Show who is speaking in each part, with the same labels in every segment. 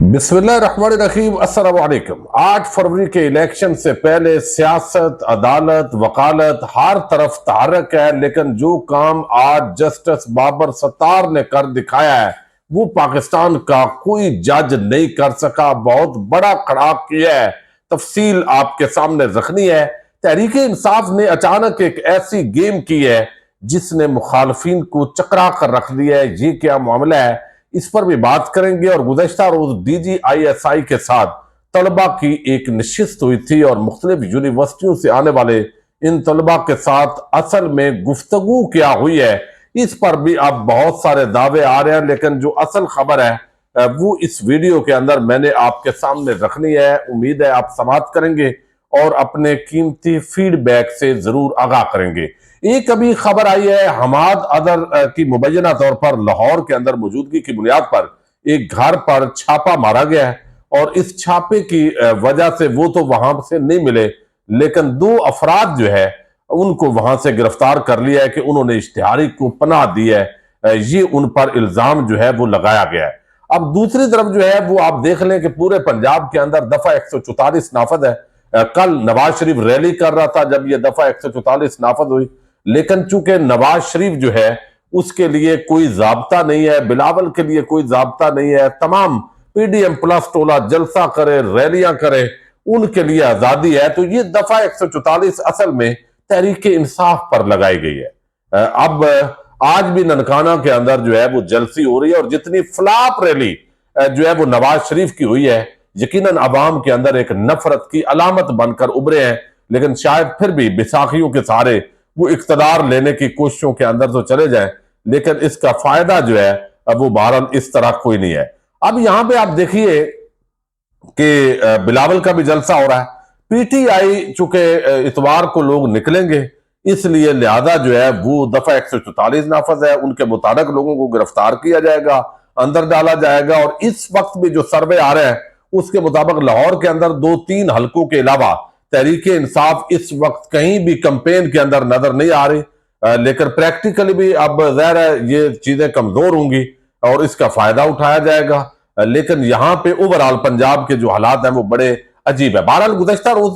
Speaker 1: बिस्मिल्लाहिर्रहमानिर्रहीम। अस्सलाम वालेकुम। 8 फरवरी के इलेक्शन से पहले सियासत, अदालत, वकालत हर तरफ तहरक है, लेकिन जो काम आज जस्टिस बाबर सत्तार ने कर दिखाया है वो पाकिस्तान का कोई जज नहीं कर सका। बहुत बड़ा खड़ाक किया है। तफसील आपके सामने रखनी है। तहरीक इंसाफ ने अचानक एक ऐसी गेम की है जिसने मुखालफिन को चकरा कर रख दिया है। ये क्या मामला है, इस पर भी बात करेंगे। और गुज़श्ता रोज DGISI के साथ तलबा की एक नशिस्त हुई थी और मुख्तलिफ यूनिवर्सिटियों से आने वाले इन तलबा के साथ असल में गुफ्तगू क्या हुई है, इस पर भी अब बहुत सारे दावे आ रहे हैं। लेकिन जो असल खबर है वो इस वीडियो के अंदर मैंने आपके सामने रखनी है। उम्मीद है आप समाअत करेंगे और अपने कीमती फीडबैक से जरूर आगाह करेंगे। एक अभी खबर आई है, हमाद अदर की मुबैना तौर पर लाहौर के अंदर मौजूदगी की बुनियाद पर एक घर पर छापा मारा गया है और इस छापे की वजह से वो तो वहां से नहीं मिले, लेकिन 2 अफराद जो है उनको वहां से गिरफ्तार कर लिया है कि उन्होंने इश्तिहारी को पनाह दी है। ये उन पर इल्जाम जो है वो लगाया गया है। अब दूसरी तरफ जो है वो आप देख लें कि पूरे पंजाब के अंदर दफा 144 नाफद है। कल नवाज शरीफ रैली कर रहा था जब यह दफा 144 नाफद हुई, लेकिन चूंकि नवाज शरीफ जो है उसके लिए कोई जाब्ता नहीं है, बिलावल के लिए कोई जाब्ता नहीं है, तमाम PDM प्लस टोला जलसा करे, रैलियां करे, उनके लिए आजादी है। तो ये दफा 144 असल में तहरीक इंसाफ पर लगाई गई है। अब आज भी ननकाना के अंदर जो है वो जलसी हो रही है और जितनी फ्लॉप रैली जो है वो नवाज शरीफ की हुई है, यकीनन अवाम के अंदर एक नफरत की अलामत बनकर उभरे हैं। लेकिन शायद फिर भी बैसाखियों के सहारे वो इख्तदार लेने की कोशिशों के अंदर तो चले जाएं, लेकिन इसका फायदा जो है वो बहरहाल इस तरह कोई नहीं है। अब यहां पे आप देखिए कि बिलावल का भी जलसा हो रहा है। PTI चूंकि इतवार को लोग निकलेंगे, इसलिए लिहाजा जो है वो दफा 144 नाफज है, उनके मुताबिक लोगों को गिरफ्तार किया जाएगा, अंदर डाला जाएगा। और इस वक्त भी जो सर्वे आ रहे हैं उसके मुताबिक लाहौर के अंदर 2-3 हलकों के अलावा तहरीक इंसाफ इस वक्त कहीं भी कैंपेन के अंदर नजर नहीं आ रही। लेकिन प्रैक्टिकली भी अब ज़ाहिर है ये चीजें कमजोर होंगी और इसका फायदा उठाया जाएगा। लेकिन यहाँ पे ओवरऑल पंजाब के जो हालात हैं वो बड़े अजीब है। बहरहाल गुज़श्ता रोज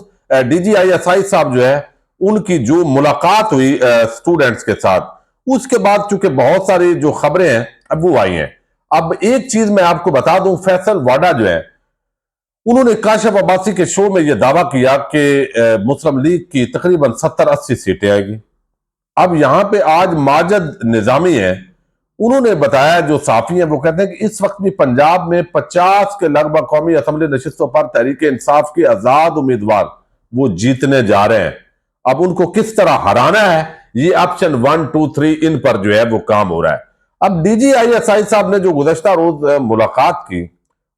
Speaker 1: DGISI साहब जो है उनकी जो मुलाकात हुई स्टूडेंट्स के साथ, उसके बाद चूंकि बहुत सारी जो खबरें हैं अब वो आई हैं। अब एक चीज मैं आपको बता दूं, फैसल वाडा जो है उन्होंने काशिफ अब्बासी के शो में यह दावा किया कि मुस्लिम लीग की तकरीबन 70-80 सीटें आएगी। अब यहां पे आज माजिद निजामी है, उन्होंने बताया, जो साफी हैं वो कहते हैं कि इस वक्त भी पंजाब में 50 के लगभग कौमी असम्बली नशिस्तों पर तहरीक इंसाफ के आजाद उम्मीदवार वो जीतने जा रहे हैं। अब उनको किस तरह हराना है, ये ऑप्शन 1, 2, 3 इन पर जो है वो काम हो रहा है। अब DGISI साहब ने जो गुज़श्ता रोज मुलाकात की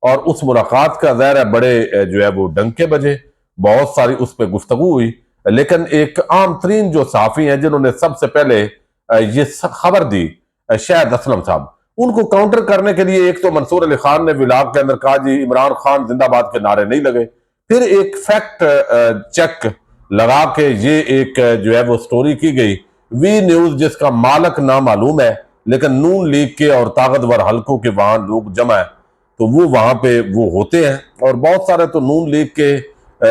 Speaker 1: और उस मुलाकात का ज़ाहिर है बड़े जो है वो डंके बजे, बहुत सारी उस पर गुफ्तगू हुई। लेकिन एक आम तरीन जो साफी हैं जिन्होंने सबसे पहले ये खबर दी, शाहिद असलम साहब, उनको काउंटर करने के लिए एक तो मंसूर अली खान ने विलाग के अंदर कहा जी इमरान खान जिंदाबाद के नारे नहीं लगे। फिर एक फैक्ट चेक लगा के ये एक जो है वो स्टोरी की गई, वी न्यूज जिसका मालक ना मालूम है, लेकिन नून लीग के और ताकतवर हलकों के वहां लोग जमा है तो वो वहां पे वो होते हैं। और बहुत सारे तो नून लीग के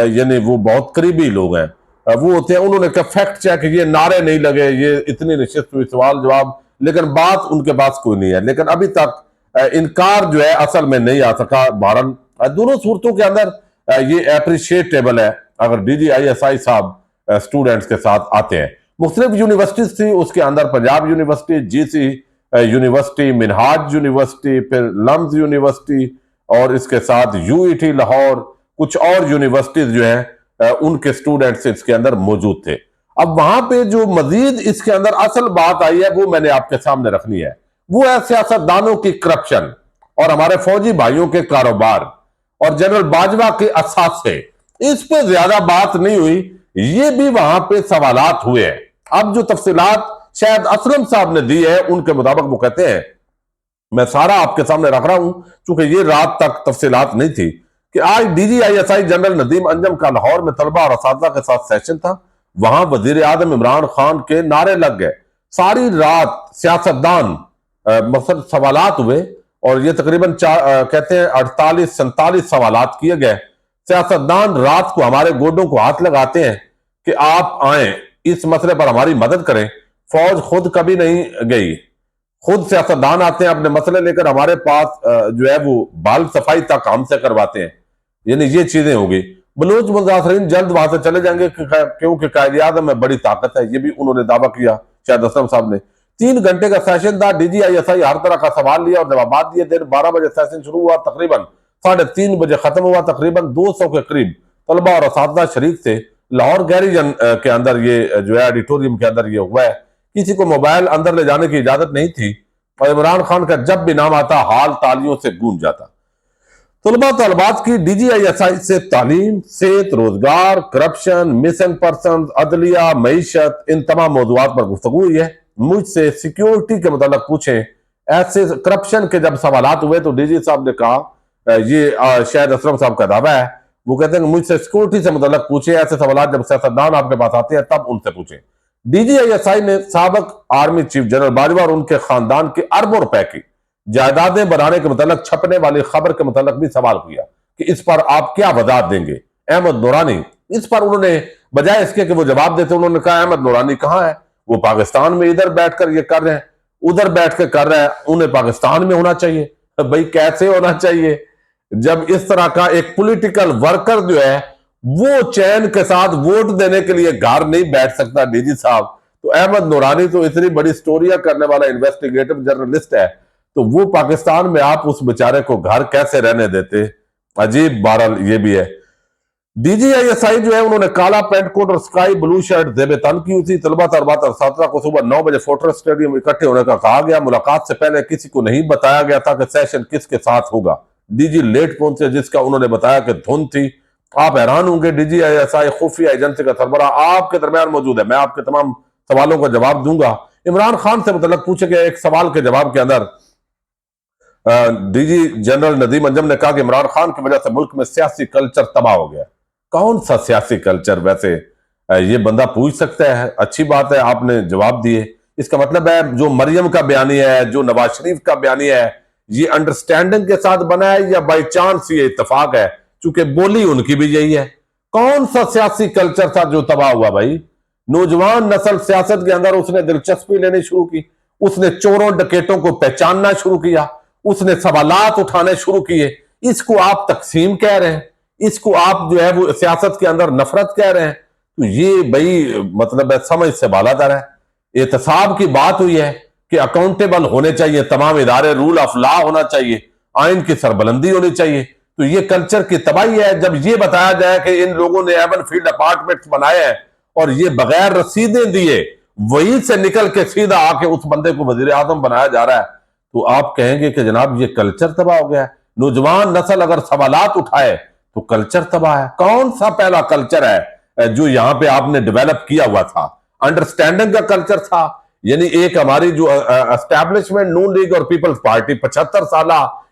Speaker 1: यानी वो बहुत करीबी लोग हैं वो होते हैं। उन्होंने कहा फैक्ट चेक, ये नारे नहीं लगे, ये इतनी निश्चित हुई, सवाल जवाब, लेकिन बात उनके पास कोई नहीं है। लेकिन अभी तक इनकार जो है असल में नहीं आ सका। बहरहाल दोनों सूरतों के अंदर ये अप्रिशिएटेबल है अगर DGISI साहब स्टूडेंट्स के साथ आते हैं। मुख्तलिफ यूनिवर्सिटीज थी, उसके अंदर Punjab university, GC university, Minhaj university, फिर लम्स यूनिवर्सिटी और इसके साथ UET लाहौर, कुछ और यूनिवर्सिटीज जो हैं उनके स्टूडेंट्स इसके अंदर मौजूद थे। अब वहां पे जो मजीद इसके अंदर असल बात आई है वो मैंने आपके सामने रखनी है। वो है सियासतदानों की करप्शन और हमारे फौजी भाइयों के कारोबार और जनरल बाजवा के असासे। इस पे ज्यादा बात नहीं हुई, ये भी वहां पे सवालात हुए हैं। अब जो तफसीलात शायद असलम साहब ने दी है उनके मुताबिक वो कहते हैं, मैं सारा आपके सामने रख रहा हूं क्योंकि ये रात तक तफसीलात नहीं थी, कि आज DGISI जनरल नदीम अंजम का लाहौर में तलबा और असातिज़ा के साथ सेशन था। वहां वजीर आजम इमरान खान के नारे लग गए। सारी रात सियासतदान मकसद सवालात हुए और ये तकरीबन कहते हैं 48-47 सवालात किए गए। सियासतदान रात को हमारे गोडों को हाथ लगाते हैं कि आप आए, इस मसले पर हमारी मदद करें। फौज खुद कभी नहीं गई, खुद सियासतदान आते हैं अपने मसले लेकर हमारे पास, जो है वो बाल सफाई तक हमसे करवाते हैं। यानी ये चीजें होगी। बलूच मुजाहिरीन जल्द वहां से चले जाएंगे क्योंकि कायद-ए-आज़म में बड़ी ताकत है, ये भी उन्होंने दावा किया शाहिद असलम साहब ने। 3 घंटे का सेशन था, DGISI हर तरह का सवाल लिया और जवाब दिए। दिन 12 बजे सेशन शुरू हुआ, तकरीबन 3:30 बजे खत्म हुआ। तकरीबन 200 के करीब तलबा और असातिज़ा शरीक थे। लाहौर गैरीजन के अंदर ये जो है ऑडिटोरियम के अंदर ये हुआ है। किसी को मोबाइल अंदर ले जाने की इजाजत नहीं थी और इमरान खान का जब भी नाम आता हाल तालियों से गूंज जाता। तलबा तलबात की DGISI से तालीम, सेहत, रोजगार, करप्शन, मिसिंग पर्सन, अदलिया, मईशत, इन तमाम मौजूदात पर गुफ्तगू हुई है। मुझसे सिक्योरिटी के मतलब पूछे, ऐसे करप्शन के जब सवालात हुए तो DG साहब ने कहा, ये शाहिद असलम साहब का दावा है, वो कहते हैं मुझसे सिक्योरिटी से मतलब पूछे, ऐसे सवाल जब सियासतदान आपके पास आते हैं तब उनसे पूछे। DGISI ने साबिक आर्मी चीफ जनरल बाजवा और उनके खानदान के अरबों रुपए की जायदादें बनाने के मतलब छपने वाली खबर के मतलब भी सवाल किया कि इस पर आप क्या वजाहत देंगे। अहमद नूरानी, इस पर उन्होंने बजाय इसके कि वो जवाब देते, उन्होंने कहा अहमद नूरानी कहाँ है, वो पाकिस्तान में इधर बैठकर ये कर रहे हैं, उधर बैठ कर कर रहे हैं, उन्हें पाकिस्तान में होना चाहिए। भाई कैसे होना चाहिए जब इस तरह का एक पॉलिटिकल वर्कर जो है वो चैन के साथ वोट देने के लिए घर नहीं बैठ सकता DG साहब। तो अहमद नूरानी तो इतनी बड़ी स्टोरियां करने वाला इन्वेस्टिगेटिव जर्नलिस्ट है, तो वो पाकिस्तान में आप उस बेचारे को घर कैसे रहने देते। अजीब। बहरहाल ये भी है। DGISI जो है उन्होंने काला पेंट कोट और स्काई ब्लू शर्ट जेब तन की हुई थी। तलबा तलबात और छात्रा को सुबह 9 बजे फोर्ट्रेस स्टेडियम इकट्ठे होने का कहा गया। मुलाकात से पहले किसी को नहीं बताया गया था कि सेशन किसके साथ होगा। DG लेट पहुंचे, जिसका उन्होंने बताया कि धुन थी। आप हैरान होंगे, DGISI खुफिया एजेंसी का सरबराह आपके दरमियान मौजूद है। मैं आपके तमाम सवालों का जवाब दूंगा। इमरान खान से मतलब पूछे गए एक सवाल के जवाब के अंदर DG जनरल नदीम अंजम ने कहा कि इमरान खान की वजह से मुल्क में सियासी कल्चर तबाह हो गया। कौन सा सियासी कल्चर? वैसे ये बंदा पूछ सकता है, अच्छी बात है, आपने जवाब दिए। इसका मतलब है जो मरियम का बयानिया है, जो नवाज शरीफ का बयानिया है, ये अंडरस्टैंडिंग के साथ बना है या बाई चांस ये इत्तेफाक है, चूंकि बोली उनकी भी यही है। कौन सा सियासी कल्चर था जो तबाह हुआ भाई? नौजवान नस्ल सियासत के अंदर उसने दिलचस्पी लेनी शुरू की, उसने चोरों डकैतों को पहचानना शुरू किया, उसने सवालात उठाने शुरू किए। इसको आप तकसीम कह रहे हैं, इसको आप जो है वो सियासत के अंदर नफरत कह रहे हैं। तो ये भाई मतलब है समझ से बालातर है। एहतसाब की बात हुई है कि अकाउंटेबल होने चाहिए तमाम इदारे, रूल ऑफ लॉ होना चाहिए, आइन की सरबलंदी होनी चाहिए। तो ये कल्चर की तबाही है जब ये बताया जाए कि इन लोगों ने एवन फील्ड अपार्टमेंट बनाए हैं और ये बगैर रसीदें दिए वहीं से निकल के सीधा आके उस बंदे को वजीर आजम बनाया जा रहा है। तो आप कहेंगे कि जनाब ये कल्चर तबाह हो गया है। नौजवान नस्ल अगर सवालात उठाए तो कल्चर तबाह है। कौन सा पहला कल्चर है जो यहां पे आपने डेवलप किया हुआ था? अंडरस्टैंडिंग का कल्चर था। यानी एक हमारी जो एस्टैब्लिशमेंट नून लीग और पीपल्स पार्टी 75 साल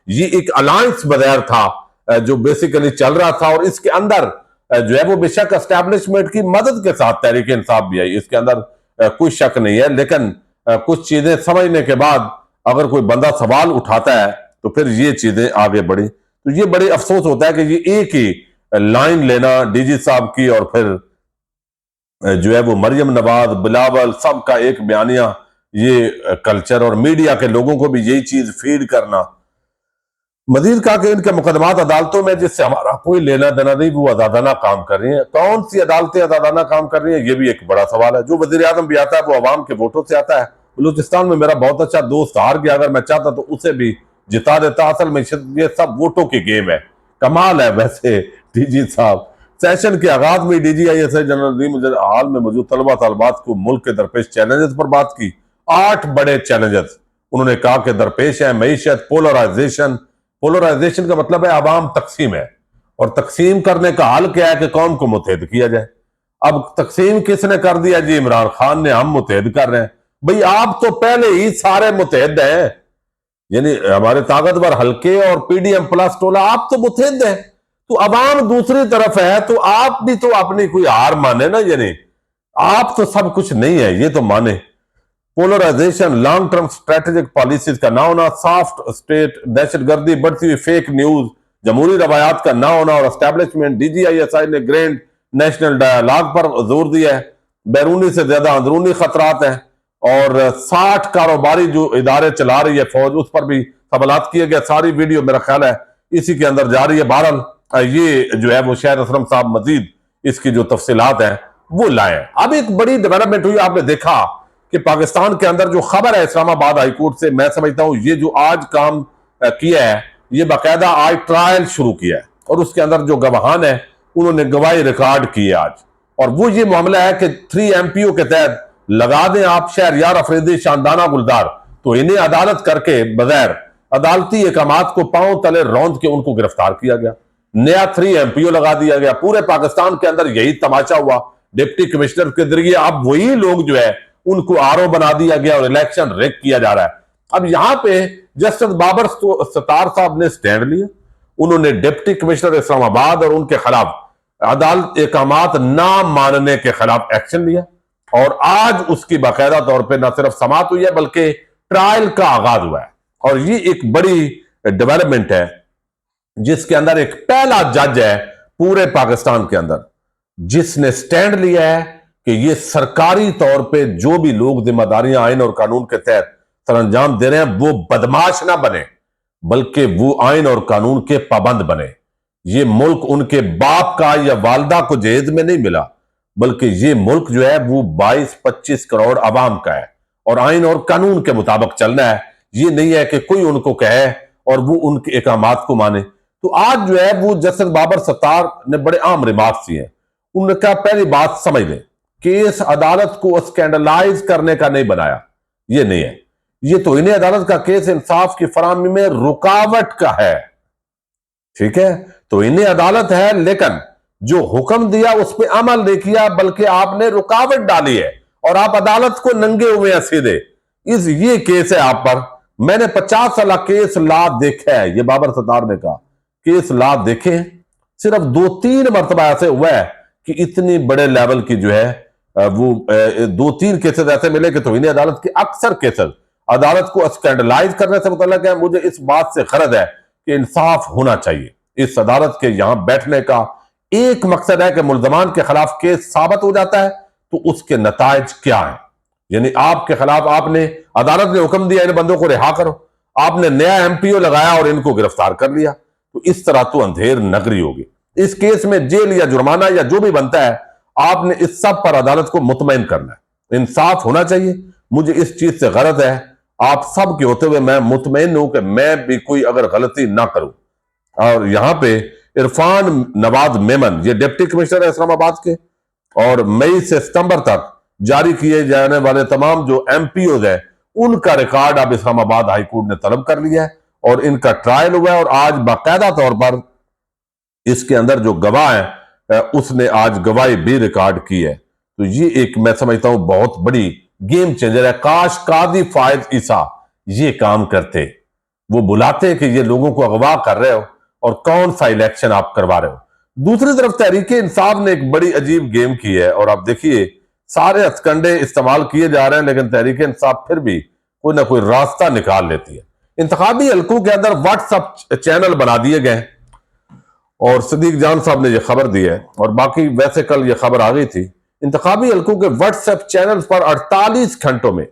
Speaker 1: ये एक अलायंस बगैर था जो बेसिकली चल रहा था, और इसके अंदर जो है वो बेशक एस्टैब्लिशमेंट की मदद के साथ तहरीक इंसाफ भी आई, इसके अंदर कोई शक नहीं है। लेकिन कुछ चीजें समझने के बाद अगर कोई बंदा सवाल उठाता है तो फिर ये चीजें आगे बढ़ी। तो ये बड़े अफसोस होता है कि ये एक ही लाइन लेना DG साहब की और फिर जो है वो मरियम नवाज, बिलावल सब का एक बयानिया, ये कल्चर, और मीडिया के लोगों को भी यही चीज फीड करना। मजीद कहा कि इनके मुकदमात अदालतों में जिससे हमारा कोई लेना देना नहीं, वो आजादाना काम कर रही है। कौन सी अदालतें आजादाना काम कर रही है, ये भी एक बड़ा सवाल है। जो वजीर आजम भी आता है वो अवाम के वोटों से आता है। बलूचिस्तान में मेरा बहुत अच्छा दोस्त हार गया, अगर मैं चाहता तो उसे भी जिता देता। असल में ये सब वोटों की गेम है। कमाल है वैसे DG साहब। सेशन के आगाज में DGISI जनरल नदीम हाल में मौजूद तलबा तलबात को मुल्क के दरपेश चैलेंजेस पर बात की। 8 बड़े चैलेंजेस उन्होंने कहा कि दरपेश है। मईशत, पोलराइजेशन। पोलराइजेशन का मतलब है अवाम तकसीम है, और तकसीम करने का हल क्या है कि कौम को मुतहद किया जाए। अब तकसीम किसने कर दिया जी? इमरान खान ने। हम मुतहद कर रहे हैं। भाई आप तो पहले ही सारे मुतहद हैं, यानी हमारे ताकतवर हल्के और PDM प्लस टोला, आप तो मुतहद हैं। तो अवाम दूसरी तरफ है, तो आप भी तो अपनी कोई हार माने ना, यानी आप तो सब कुछ नहीं है ये तो माने। Polarisation, long term strategic policies का ना होना, सॉफ्ट स्टेट, दहशतगर्दी, बढ़ती हुई फेक न्यूज, जमहूरी रवायात का ना होना और एस्टेब्लिशमेंट। DGISI ने ग्रैंड नेशनल डायलॉग पर जोर दिया है। बैरूनी से ज्यादा अंदरूनी खतरात हैं और 60 कारोबारी जो इदारे चला रही है फौज, उस पर भी सवालात किए गए। सारी वीडियो मेरा ख्याल है इसी के अंदर जा रही है। बहरहाल ये जो है वो शाहिद असलम साहब मजीद इसकी जो तफसीलात हैं वो लाए। अब एक बड़ी डेवलपमेंट हुई, आपने देखा कि पाकिस्तान के अंदर जो खबर है इस्लामाबाद हाईकोर्ट से, मैं समझता हूं ये जो आज काम किया है, ये बाकायदा आज ट्रायल शुरू किया है और उसके अंदर जो गवाहान है उन्होंने गवाही रिकॉर्ड की है आज। और वो ये मामला है कि 3 MPO के तहत लगा दें आप शहरयार अफरीदी, शानदाना गुलदार, तो इन्हें अदालत करके बगैर अदालती अहकामात को पांव तले रौंद के उनको गिरफ्तार किया गया। नया 3 MPO लगा दिया गया। पूरे पाकिस्तान के अंदर यही तमाशा हुआ। डिप्टी कमिश्नर के जरिए अब वही लोग जो है उनको RO बना दिया गया और इलेक्शन रेक किया जा रहा है। अब यहां पे जस्टिस बाबर सत्तार साहब ने स्टैंड लिया। उन्होंने डिप्टी कमिश्नर इस्लामाबाद और उनके खिलाफ अदालत अहकामात ना मानने के खिलाफ एक्शन लिया और आज उसकी बाकायदा तौर पर न सिर्फ समात हुई है बल्कि ट्रायल का आगाज हुआ है। और ये एक बड़ी डेवलपमेंट है जिसके अंदर एक पहला जज है पूरे पाकिस्तान के अंदर जिसने स्टैंड लिया है कि ये सरकारी तौर पे जो भी लोग जिम्मेदारियां आइन और कानून के तहत सरंजाम दे रहे हैं वो बदमाश ना बने बल्कि वो आइन और कानून के पाबंद बने। ये मुल्क उनके बाप का या वालदा को जहेज में नहीं मिला बल्कि ये मुल्क जो है वो 22-25 करोड़ आवाम का है और आइन और कानून के मुताबिक चलना है। ये नहीं है कि कोई उनको कहे और वो उनके अहकामात को माने। तो आज जो है वो जस्टिस बाबर सत्तार ने बड़े आम रिमार्क्स दिए। उन्होंने कहा पहली बात समझ लें, केस अदालत को स्कैंडलाइज करने का नहीं बनाया, ये नहीं है। ये तो इन्हें अदालत का केस इंसाफ की फराहमी में रुकावट का है, ठीक है। तो इन्हें अदालत है लेकिन जो हुक्म दिया उस पर अमल नहीं किया बल्कि आपने रुकावट डाली है और आप अदालत को नंगे हुए हैं सीधे। ये केस है आप पर। मैंने 50 साल केस ला देखा है, ये बाबर सत्तार ने कहा केस ला देखे हैं, सिर्फ 2-3 मरतबा ऐसे हुआ है कि इतनी बड़े लेवल की जो है वो 2-3 केसेस ऐसे मिले कि तो इन्हें अदालत के अक्सर केसेस अदालत को स्कैंडलाइज करने से मुतल्लिक है। मुझे इस बात से खरद है कि इंसाफ होना चाहिए। इस अदालत के यहां बैठने का एक मकसद है कि मुल्जमान के खिलाफ केस साबित हो जाता है तो उसके नताइज क्या है। यानी आपके खिलाफ आपने अदालत ने हुक्म दिया इन बंदों को रिहा करो, आपने नया MPO लगाया और इनको गिरफ्तार कर लिया, तो इस तरह तो अंधेर नगरी होगी। इस केस में जेल या जुर्माना या जो भी बनता है आपने इस सब पर अदालत को मुतमईन करना है। इंसाफ होना चाहिए। मुझे इस चीज से गरज है आप सब के होते हुए मैं मुतमईन हूं कि मैं भी कोई अगर गलती ना करूं। और यहां पे इरफान नवाज मेमन ये डिप्टी कमिश्नर है इस्लामाबाद के और मई से सितंबर तक जारी किए जाने वाले तमाम जो MPOs है उनका रिकॉर्ड अब इस्लामाबाद हाईकोर्ट ने तलब कर लिया है और इनका ट्रायल हुआ है और आज बाकायदा तौर पर इसके अंदर जो गवाह है उसने आज गवाही भी रिकॉर्ड की है। तो ये एक मैं समझता हूं बहुत बड़ी गेम चेंजर है। काश कादी फायद ईसा ये काम करते, वो बुलाते कि ये लोगों को अगवा कर रहे हो और कौन सा इलेक्शन आप करवा रहे हो। दूसरी तरफ तहरीक इंसाफ ने एक बड़ी अजीब गेम की है और आप देखिए सारे हथकंडे इस्तेमाल किए जा रहे हैं लेकिन तहरीक इंसाफ फिर भी कोई ना कोई रास्ता निकाल लेती है। इंतखाबी हलकों के अंदर व्हाट्सएप चैनल बना दिए गए और सदीक जान साहब ने यह खबर दी है और बाकी वैसे कल यह खबर आ गई थी। इंतखाबी हलकों के व्हाट्सएप चैनल पर 48 घंटों में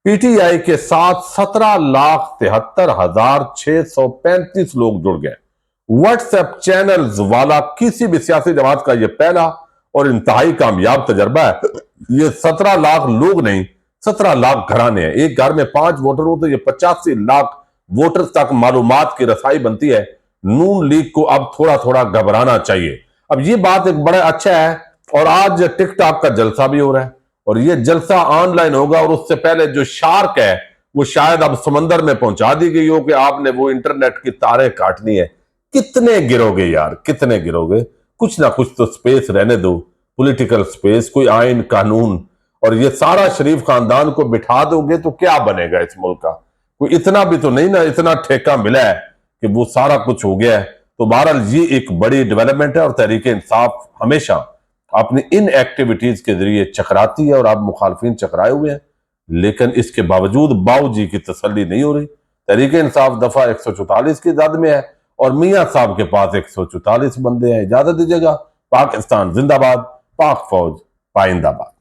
Speaker 1: PTI के साथ 17,73,635 लोग जुड़ गए। व्हाट्सएप चैनल्स वाला किसी भी सियासी जमात का यह पहला और इंतहाई कामयाब तजर्बा है। ये 17 लाख लोग नहीं, 17 लाख घराने हैं। एक घर में 5 वोटर हो तो ये 85 लाख वोटर तक मालूमात की रसाई बनती है। नून लीग को अब थोड़ा थोड़ा घबराना चाहिए। अब ये बात एक बड़ा अच्छा है और आज टिकटॉक का जलसा भी हो रहा है और ये जलसा ऑनलाइन होगा और उससे पहले जो शार्क है वो शायद अब समंदर में पहुंचा दी गई हो कि आपने वो इंटरनेट की तारें काटनी है। कितने गिरोगे यार, कितने गिरोगे? कुछ ना कुछ तो स्पेस रहने दो, पॉलिटिकल स्पेस, कोई आइन कानून। और ये सारा शरीफ खानदान को बिठा दोगे तो क्या बनेगा इस मुल्क का? कोई इतना भी तो नहीं ना, इतना ठेका मिला है कि वो सारा कुछ हो गया है। तो बहरहाल ये एक बड़ी डेवलपमेंट है और तहरीक इंसाफ हमेशा अपनी इन एक्टिविटीज के जरिए चकराती है और आप मुखालफिन चकराए हुए हैं। लेकिन इसके बावजूद बाऊ जी की तसल्ली नहीं हो रही। तहरीक इंसाफ दफा 144 की जद में है और मियां साहब के पास 144 बंदे हैं। इजाजत दीजिएगा। पाकिस्तान जिंदाबाद, पाक फौज पाइंदाबाद।